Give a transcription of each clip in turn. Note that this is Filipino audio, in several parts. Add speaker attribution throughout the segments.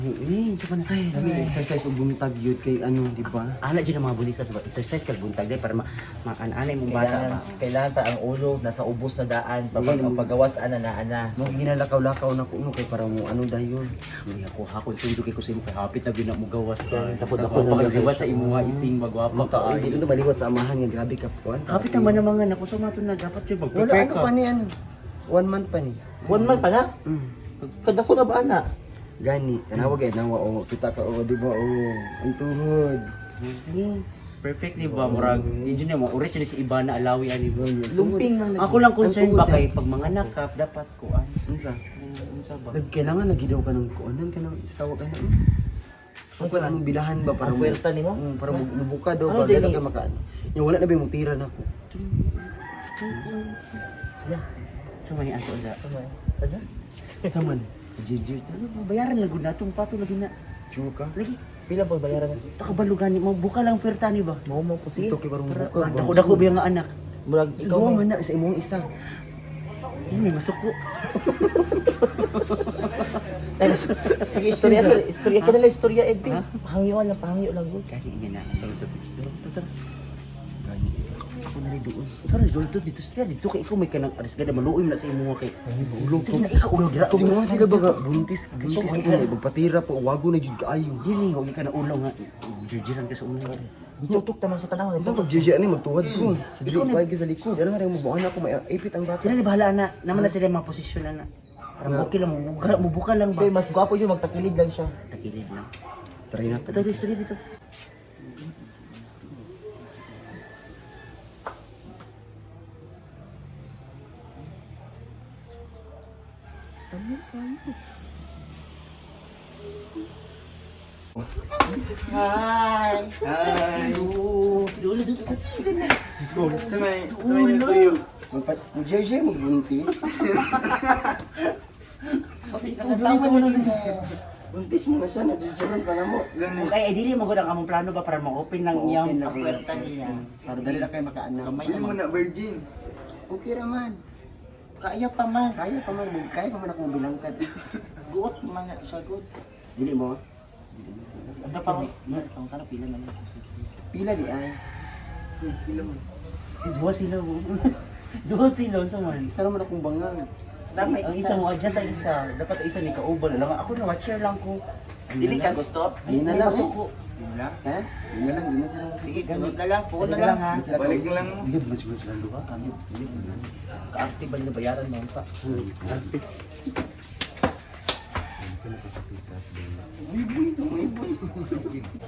Speaker 1: Sa pa na kay exercise ug buntag yun kay ano, di ba?
Speaker 2: Ana dyan ang mga bulisan, diba? Exercise kag buntag din para makan-anay mong bata ba?
Speaker 3: Kailangan pa ang ulo nasa ubos sa daan. Pag ang pagawas ana.
Speaker 1: Mo ginalakaw-lakaw na kuno kay para mo ano dayon.
Speaker 2: Uy, ako hakon sunjo kay kusin kay hapit na gina mo gawas ka.
Speaker 1: Tapos
Speaker 2: Ako
Speaker 1: ako na
Speaker 2: pagaliwat sa imuha ising magwapa ka.
Speaker 1: Ay, dito baliwat sa amahan nga grabe ka kuan.
Speaker 2: Hapit naman ang mga anak ko sa mato na dapat yun
Speaker 1: Wala
Speaker 2: mag-prepare
Speaker 1: ano
Speaker 2: ka.
Speaker 1: pa ni ano. 1 month pa ni.
Speaker 3: 1 month pa na? Kadako na ba ana?
Speaker 1: Gani, tanawag ay nawa o kita ka o di ba o ang tuhod.
Speaker 2: Perfect di ba? Murag, yun yun mo, oras yun si iba na alawi ani ba?
Speaker 3: Lumping man.
Speaker 2: Ako lang concern ba kay pag mga nakap dapat kuan.
Speaker 1: Unsa?
Speaker 2: Unsa ba?
Speaker 1: Kailangan nagidaw ka ng kuanan ka ng tawag ka na. So kung anong bilahan ba para
Speaker 3: Ang puwerta nimo?
Speaker 1: para mubuka daw
Speaker 3: Ano
Speaker 1: ba
Speaker 3: dili?
Speaker 1: dala ka makaan. Yung wala na ba yung tira na ko.
Speaker 2: Sa may ato da.
Speaker 3: Ano?
Speaker 1: Saman.
Speaker 2: Jijir. Bayaran lang gud natong pato lagi na.
Speaker 1: Sure ka?
Speaker 2: Lagi.
Speaker 3: Pila po bayaran?
Speaker 2: Takabalugan mo buka lang puwerta ni ba?
Speaker 3: Mo mo ko sige.
Speaker 1: Ito kay barong buka.
Speaker 2: Dako-dako ba nga anak?
Speaker 3: Murag
Speaker 1: Ikaw
Speaker 3: ikaw
Speaker 1: man na sa imong isa.
Speaker 2: Ini masuko.
Speaker 3: Pero sige istorya ka nila istorya Edpi. Hangyo lang gud.
Speaker 2: Kaya nga na sa luto. Tutar.
Speaker 1: Gani. Ako na rin doon.
Speaker 2: Sorry, dito dito kay ikaw may kanang aris gada maluoy na sa imo kay.
Speaker 1: Ulog
Speaker 2: Sige na ikaw ulo dira.
Speaker 1: Si mga sila ba buntis ko na magpatira po wago na jud kaayo.
Speaker 2: Dili huwag ka na ulo nga. Jijiran ka sa ulo.
Speaker 3: Tutok ta man sa tanawon.
Speaker 1: Sa pag JJ ani magtuwad ko. Sa dili ko sa likod. Ano nga rin mo buwan ako may ipit ang bata.
Speaker 2: Sila ni bahala na. Naman na sila mga posisyon na. Para okay lang mo buka lang ba.
Speaker 3: Pero mas gwapo yun magtakilid lang siya.
Speaker 2: Tagilid lang.
Speaker 1: Try na.
Speaker 2: Ito history dito.
Speaker 3: Hi.
Speaker 1: Hi.
Speaker 2: Dulo dito. Sige na.
Speaker 1: Samay na kayo. Mag JJ magbuntis.
Speaker 2: Kasi katawa na lang.
Speaker 1: Buntis mo na siya na JJ pa na mo.
Speaker 2: Ay, dili mo gud ang among plano ba para ma-open ng iyang
Speaker 1: Open na ko.
Speaker 2: puwerta niya.
Speaker 1: Para dali na kayo makaanak.
Speaker 2: Kamay
Speaker 1: Hindi mo
Speaker 2: naman.
Speaker 1: na virgin. Okay raman.
Speaker 2: Kaya pa man.
Speaker 1: Kaya pa man ako bilangkad.
Speaker 2: Guot man na siya guot.
Speaker 1: Dili mo?
Speaker 2: Ano pa mo? Ang kana pila na lang.
Speaker 1: Pila di ay. Pila mo.
Speaker 2: Duha sila mo. Duha sila sa man.
Speaker 1: Isa naman akong bangang.
Speaker 2: Tama, ang isa mo adjust sa isa. Dapat isa ni kaubal lang. Ako na watcher lang ko.
Speaker 3: Dili ka gusto?
Speaker 1: Ayun na
Speaker 2: Ay,
Speaker 1: lang.
Speaker 2: masuko.
Speaker 1: Wala? Ha? Yun na lang. Yun na sila.
Speaker 3: Sige, sunod na lang. Puno na
Speaker 2: Sige
Speaker 3: lang.
Speaker 2: ha.
Speaker 1: Balik lang.
Speaker 2: Bilib mo siguro sila duha. Kami.
Speaker 3: Ka-active ba nila bayaran mo pa?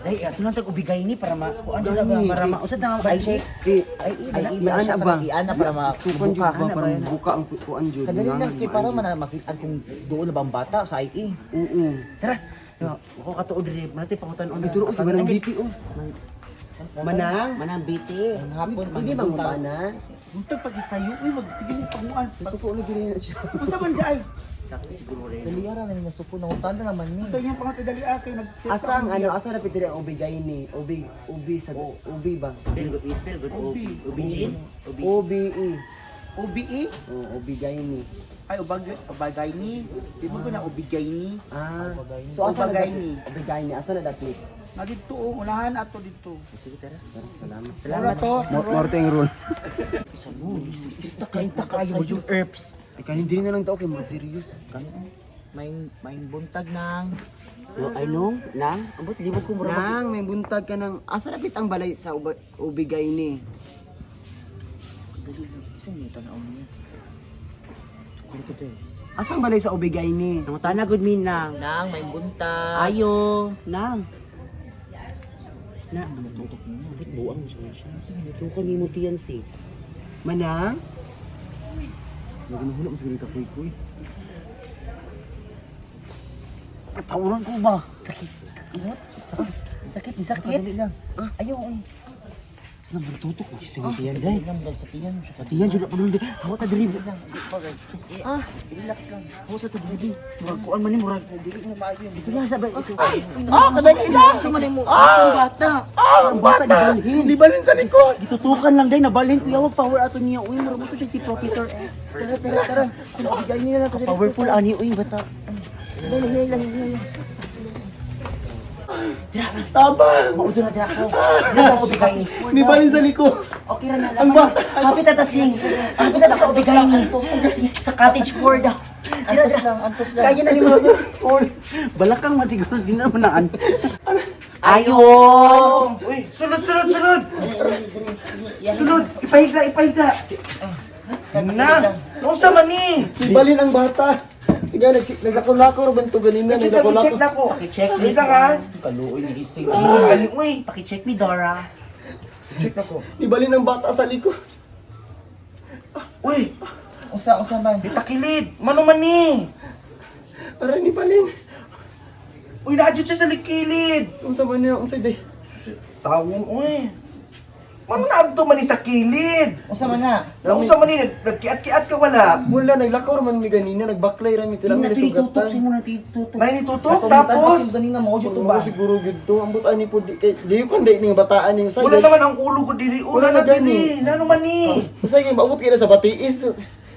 Speaker 2: Ay, ato lang tag-ubigay ni para ma... Kung ano na ba? Para ma... Usad na nga. Ay, check. Ay,
Speaker 3: Ay,
Speaker 1: May ana ba?
Speaker 3: Iana para
Speaker 1: Kukuan jud
Speaker 3: mabuka.
Speaker 1: ba para buka ang kuan jud.
Speaker 3: Kadali lang kay para makita kung doon na ba ang bata sa IE.
Speaker 1: Oo.
Speaker 2: Tara. Ako katuod rin. Manati pangutan on.
Speaker 1: Ay duro si Manang Biti oh. Manang.
Speaker 2: Manang biti.
Speaker 3: Ang hapon
Speaker 1: Hindi bang mutana?
Speaker 3: Buntag pag-isayo, uy, sige ni paguan.
Speaker 1: Suko na gini na siya.
Speaker 3: Unsa man di ay?
Speaker 2: Sakto siguro rin.
Speaker 3: Daliara na niya suko na utan na naman ni.
Speaker 4: Sa inyong pangatay dali kay nag
Speaker 1: Asa ang ano, asa na pitiri ang ubigay ni? Ubi sa ubi ba?
Speaker 2: Spell good. Spell good. Ubijin.
Speaker 1: OBE.
Speaker 4: OBE
Speaker 1: Oh, ubigay ni.
Speaker 4: ay ubagay ni. Di mo ko na ubigay ni.
Speaker 1: Ah. So asa na
Speaker 4: Ubagay
Speaker 1: dati?
Speaker 4: ni.
Speaker 1: Ubigay ni. Asa na dati?
Speaker 4: Na dito unahan ato dito.
Speaker 2: Sige, tara.
Speaker 1: Salamat.
Speaker 4: Salamat to.
Speaker 1: Morte yung rule.
Speaker 2: Isa mo. Isa kayo mo yung herbs.
Speaker 1: Ay kanin din na lang to okay, mag serious.
Speaker 3: May buntag ng
Speaker 2: Ay no, nang. Abot libog ko mura.
Speaker 1: Nang may buntag ka ng asa na ang balay sa ubigay ni.
Speaker 3: dali lang. Isa mo tanaw niya. Kuno ko te.
Speaker 1: Asang balay sa ubigay ni?
Speaker 2: Ang tana good min nang.
Speaker 3: Nang may buntag.
Speaker 2: Ayo, nang. Na,
Speaker 3: tutok mo.
Speaker 2: bakit buang siya? Sige, tukan ni mo tiyan si.
Speaker 1: Manang? Nagunuhulog mo sa ganito kuy.
Speaker 2: Tawanan ko ba? Sakit. Sakit, di sakit.
Speaker 3: Dali lang.
Speaker 2: Ayaw, ay. Ano ba tutok mo siya sa tiyan,
Speaker 3: Dali
Speaker 2: day?
Speaker 3: lang dahil sa tiyan mo siya.
Speaker 2: Sa tiyan, jud pa nun, day. Hawa ta diri.
Speaker 3: Ah, relax lang.
Speaker 2: Hawa sa ta diri. Murag kuan man ni murag.
Speaker 3: Dili mo maayo yun.
Speaker 2: Ito na sabay ito.
Speaker 3: Kadali lang. Sa man mo. Asang bata.
Speaker 2: Ang bata di
Speaker 4: Di ba rin sa likod?
Speaker 2: Gitutukan lang day nabalhin ko yaw power ato niya. Uy, mura mo to siya si Professor X.
Speaker 3: Tara. Bigay niya lang kasi.
Speaker 2: Powerful ani uy bata.
Speaker 3: Dali lang. Tabang!
Speaker 2: Maudo na dira ko. Dira ko ubigay ni.
Speaker 3: Ni balin sa liko.
Speaker 2: Okay ra na.
Speaker 3: Ang bata.
Speaker 2: Hapit na tasing. Hapit na sa ubigay ni. Sa cottage cord.
Speaker 3: Antos lang.
Speaker 2: Kaya na ni mo. Balakang masiguro din naman naan. Ayo.
Speaker 4: Uy, sulod! Sulod! Ipahiga! Na! Nausa man ni!
Speaker 3: Ni balin ang bata. Tiga, naglako-lako rin to ganina.
Speaker 4: Check
Speaker 3: Naglako-lako.
Speaker 4: na ko.
Speaker 2: Paki-check me.
Speaker 4: Halika ka.
Speaker 2: Kaluoy ni Ising.
Speaker 4: Ali, uy!
Speaker 2: Paki-check me, Dora.
Speaker 4: Check na ko.
Speaker 3: Ni balin ang bata sa liko.
Speaker 4: Uy!
Speaker 3: Usa man.
Speaker 4: Bitakilid! Mano man ni!
Speaker 3: Aray ni balin.
Speaker 4: Uy, naadyo siya sa likilid!
Speaker 3: Unsa man niya, unsa day.
Speaker 4: Tawon, uy! Mano naadto man ni sa kilid?
Speaker 3: Unsa man na?
Speaker 4: Nausa man ni, nagkiat-kiat ka wala.
Speaker 3: Mula naglakaw man mi ganina, nagbaklay ra mi
Speaker 2: Hindi
Speaker 3: tilang
Speaker 2: na tinitutok.
Speaker 3: sugatan.
Speaker 2: Sino na tinitutok?
Speaker 4: Nay ni tutok, tapos...
Speaker 3: ganina mo jud ba? Siguro gid to. Ambot ani po di kay di ko nday ning bataan ning
Speaker 4: Wala naman ang ulo ko dili.
Speaker 3: Wala na
Speaker 4: Wala na
Speaker 3: gani.
Speaker 4: gani. Nano man ni?
Speaker 3: Basta kay maabot kay sa batiis.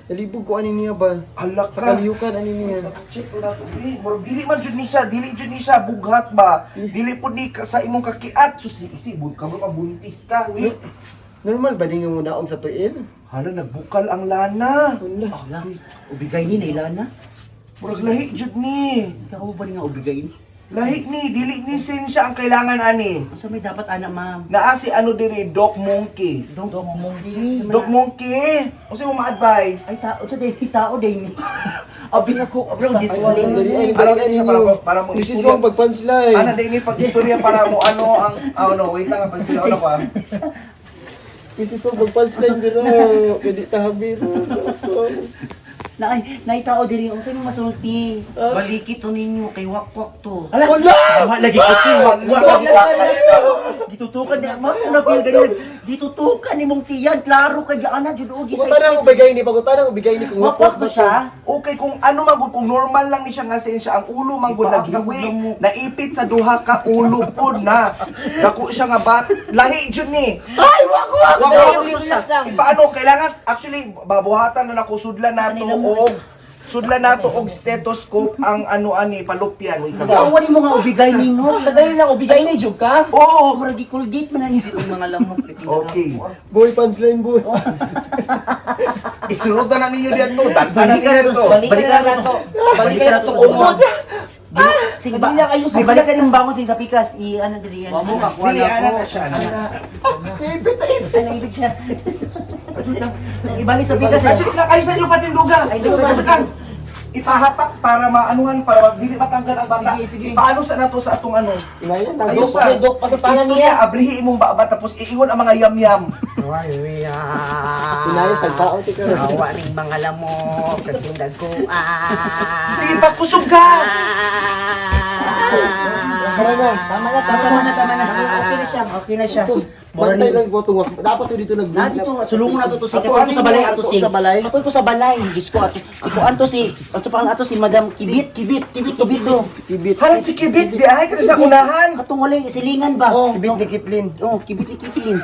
Speaker 3: Nalibog ko ani niya ba?
Speaker 4: Halak
Speaker 3: Sa
Speaker 4: ka.
Speaker 3: kaliyukan ani niya.
Speaker 4: Check ko na to. Murag dili man jud ni siya, dili jud ni siya bughat ba. Dili pud ni ka sa imong kakiat susi isi bud ka ba buntis ka, wi.
Speaker 3: Normal ba din mo naong sa tuil?
Speaker 4: Hala nagbukal ang lana.
Speaker 3: Wala.
Speaker 2: Lang. Ubigay ni Nailana.
Speaker 4: Murag lahi jud ni.
Speaker 2: Ikaw ba nga ubigay ni?
Speaker 4: Lahi ni dili ni sin siya ang kailangan ani.
Speaker 2: Sa may dapat anak, ma'am.
Speaker 4: Naa si ano diri Doc Monkey.
Speaker 2: Dong mong dili.
Speaker 4: Doc Monkey. Unsa mo ma-advise?
Speaker 2: Ay tao sa day tao day. Abi ako, bro,
Speaker 3: Ay, wala
Speaker 2: discipline.
Speaker 3: dali ay
Speaker 4: Para-
Speaker 3: dali ani
Speaker 4: para-
Speaker 3: niyo.
Speaker 4: para mo
Speaker 3: This is
Speaker 4: istorya.
Speaker 3: ang pagpanslay.
Speaker 4: Ana din ni pag-istorya para mo ano ang ano wait lang pag sila ano pa.
Speaker 3: This is ang pagpanslay dira. Kay di tahabiro.
Speaker 2: Nay tao diri unsay mo masulti. Balikit to ninyo kay wakwak to.
Speaker 3: Ala wala.
Speaker 2: Wala lagi ko ditutukan ni mo na feel gani ditutukan ni mong tiyan klaro kay ana jud og
Speaker 3: Pagutan ang ubigay ni pagutan ang ubigay ni kung
Speaker 2: wakwak to siya.
Speaker 4: Okay, kung ano man gud, kung normal lang ni siya nga siya, ang ulo man gud naghiwi, naipit sa duha ka ulo pod na. Dako siya nga bat, lahi jud ni.
Speaker 3: Ay wak.
Speaker 4: Paano kailangan actually babuhatan na nako sudlan nato og stethoscope ang ano ani palupyan. Wait lang.
Speaker 2: Awani mo nga ubigay ninyo.
Speaker 3: Kadali lang ubigay ni jud ka.
Speaker 4: Oo.
Speaker 2: Mura di Colgate man ni mga lamok.
Speaker 4: Okay.
Speaker 3: Boy punchline boy.
Speaker 4: Isunod na ninyo dito. Dalban na ninyo to.
Speaker 2: Balik na to. Balik na to. Sige ba? Ay balik ka din bangon sa pikas. I ano diri yan.
Speaker 4: Mamo kakuha na ako.
Speaker 3: Ipit.
Speaker 2: Ano ibig siya? Ibalik sa pikas.
Speaker 4: Actually, ayos sa inyo patindugan.
Speaker 2: Ay, di ba?
Speaker 4: Lang. Ipahatak para maanuhan, para dili matanggal ang bata.
Speaker 3: Sige.
Speaker 4: Paano sa nato sa atong ano?
Speaker 3: Inayan na.
Speaker 4: Ayos sa
Speaker 3: Dok pasapangan
Speaker 4: istorya,
Speaker 3: niya.
Speaker 4: abrihi imong baba tapos iiwan ang mga yam-yam.
Speaker 3: Inayos tagpao ti ka.
Speaker 2: Awa ning mga lamok. Kasundag ko.
Speaker 4: Sige, pagkusog ka!
Speaker 3: Tara na.
Speaker 2: Tama na. Okay na siya. Okay na siya.
Speaker 3: Bantay lang ko tungwa. Dapat to dito
Speaker 2: Na
Speaker 3: nag
Speaker 2: dito, sulungon na to si
Speaker 3: Ato,
Speaker 2: Kato sa balay
Speaker 3: ano,
Speaker 2: ato
Speaker 3: ato
Speaker 2: si.
Speaker 3: sa balay?
Speaker 2: Ato ko sa balay. Diyos ko ato. Si Kuan to si. Ato pa ato si Madam Kibit to.
Speaker 3: Kibit.
Speaker 4: Hala si Kibit, di ay ka na sa unahan.
Speaker 2: Katong wala silingan ba?
Speaker 3: Kibit ni Kitlin.
Speaker 2: Oh, Kibit ni Kitlin.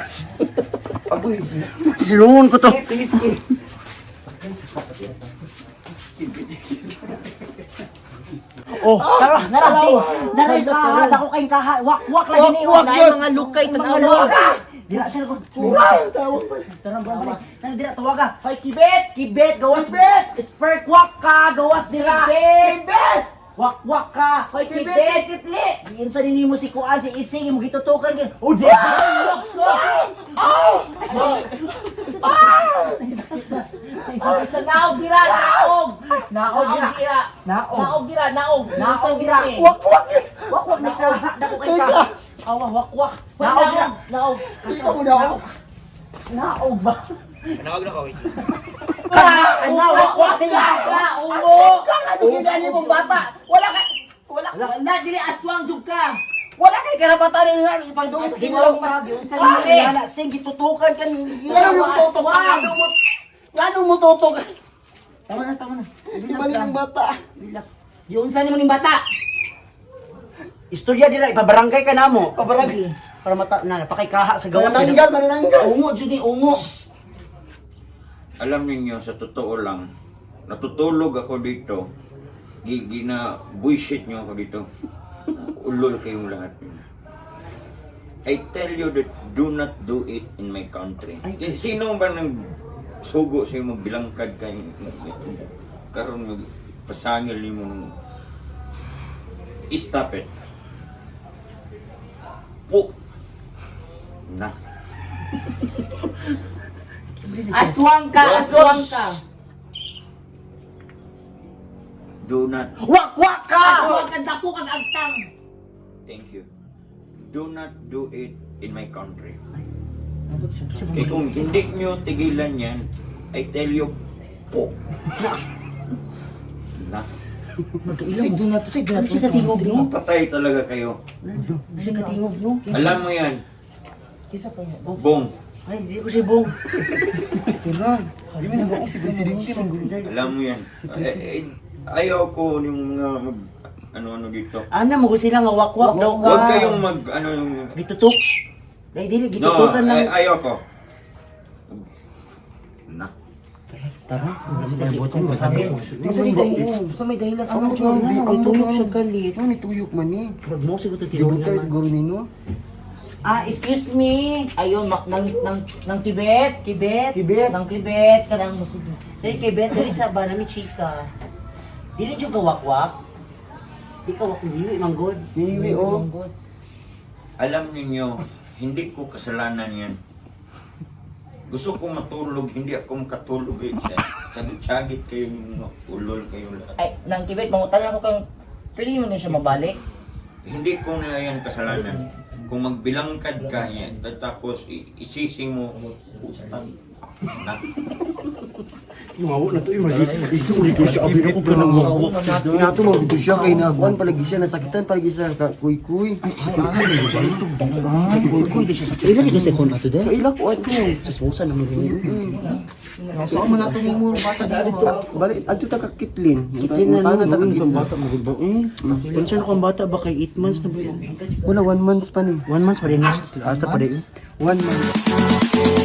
Speaker 4: Agoy.
Speaker 2: Sulungon ko to.
Speaker 4: Sige.
Speaker 2: Oh, tara, nara kaha, dako kayong kaha. Wak lagi ni.
Speaker 3: Wak, mga lukay, tanawa.
Speaker 2: Dira sila ko. Tara ba? Nang dira tawaga. Hoy Kibet, gawas bet. Spark wak ka, gawas dira. Kibet. Wak ka. Hoy Kibet, kitli. Diin sa nimo si Kuan si Ising mo gitutukan gyud. Oh, di.
Speaker 5: Sa naog dira, naog.
Speaker 2: Naog dira.
Speaker 5: Naog dira.
Speaker 2: Wak ni kaha, dako kay kaha. Awa wak. Naog dira. Naog.
Speaker 3: Ikaw mo naog.
Speaker 2: Naog ba?
Speaker 4: Nawag na ka, wait.
Speaker 2: Wak siya.
Speaker 5: Ulo. Ano ginani mong bata? Wala dili aswang jud ka.
Speaker 3: Wala kay karapatan ni nga ipagdungis
Speaker 2: Di
Speaker 3: di
Speaker 2: mo
Speaker 3: mo.
Speaker 2: lang sa nila. Sing gitutukan ka ni.
Speaker 3: Ngano mo tutok? Ngano mo tutok?
Speaker 2: Tama na.
Speaker 3: Di ba ng bata?
Speaker 2: Relax.
Speaker 5: Giunsa nimo ning bata?
Speaker 2: Istorya dira ipabarangay ka namo.
Speaker 3: Pabarag.
Speaker 2: Para mata na pakay kaha sa gawas.
Speaker 3: Manananggal.
Speaker 2: Ungo jud ni ungo.
Speaker 6: Alam ninyo, sa totoo lang, natutulog ako dito. Gina bullshit nyo ako dito. Ulol kayong lahat. I tell you that do not do it in my country. Sino ba nang sugo sa'yo magbilangkad kayo? Karon pasangil mo nung stop it. Po. Na.
Speaker 2: Aswang ka, aswang ka.
Speaker 6: Do not.
Speaker 2: Wak ka.
Speaker 5: Aswang ka, dako kag agtang.
Speaker 6: Thank you. Do not do it in my country. Eh kung hindi nyo tigilan yan, I tell you, po. Na.
Speaker 3: Say, do not, say, do not. Say, katingog nyo.
Speaker 6: Patay talaga kayo.
Speaker 3: Say, katingog nyo.
Speaker 6: Alam mo yan,
Speaker 3: Kisa pa yan.
Speaker 6: Bong.
Speaker 2: Ay, hindi ko si Bong.
Speaker 6: Alam mo yan. Ayaw ko yung mga ano dito.
Speaker 2: Ana mo ko sila nga wak-wak daw ka.
Speaker 6: Huwag kayong yung...
Speaker 2: Gitutok. Dahil dili,
Speaker 6: No,
Speaker 2: gitutukan lang.
Speaker 6: ayaw ko. Na.
Speaker 3: Tara, sa may dahilan ang
Speaker 1: Ang tulog siya galit. Ano tuyok man ni?
Speaker 2: Huwag mo siguro
Speaker 1: Gibuter siguro nino.
Speaker 2: Excuse me. Ayun, ng Tibet. Tibet.
Speaker 1: Tibet.
Speaker 2: Ng Tibet. Kanang dahil Tibet, dahil sa Banami Chika. Dili dyan ka wak-wak. Ikaw ako niwi, manggod.
Speaker 1: Niwi, oh.
Speaker 6: Alam ninyo, hindi ko kasalanan yan. Gusto ko matulog, hindi ako makatulog eh. Sagit-sagit kayo yung ulol kayo lahat.
Speaker 2: Ay, ng Tibet, mangutangan ko kayong pwede mo na siya mabalik.
Speaker 6: Hindi ko na yan kasalanan. Kung magbilangkad ka yan, tapos isisi mo, utang na.
Speaker 1: Mawo na to yung isuri ko siya abi ko kanang mawo. Inato mo dito siya kay naguan palagi siya nasakitan palagi siya kuy-kuy.
Speaker 3: Kuy, di siya sa ila ni kasi kon ato de.
Speaker 1: Kaila ko ato.
Speaker 3: Sa susa na mo rin. Sa man nato ni mo bata dito.
Speaker 1: Balik adto ta ka kitlin.
Speaker 3: Kitlin na
Speaker 1: Paano ta ka
Speaker 3: lang
Speaker 1: kitlin?
Speaker 3: bata mo gud ba? Konsen ko ang bata ba kay 8 months na ba?
Speaker 1: Wala 1 month pa ni.
Speaker 3: 1 month pa rin na.
Speaker 1: Asa pa rin? 1 month.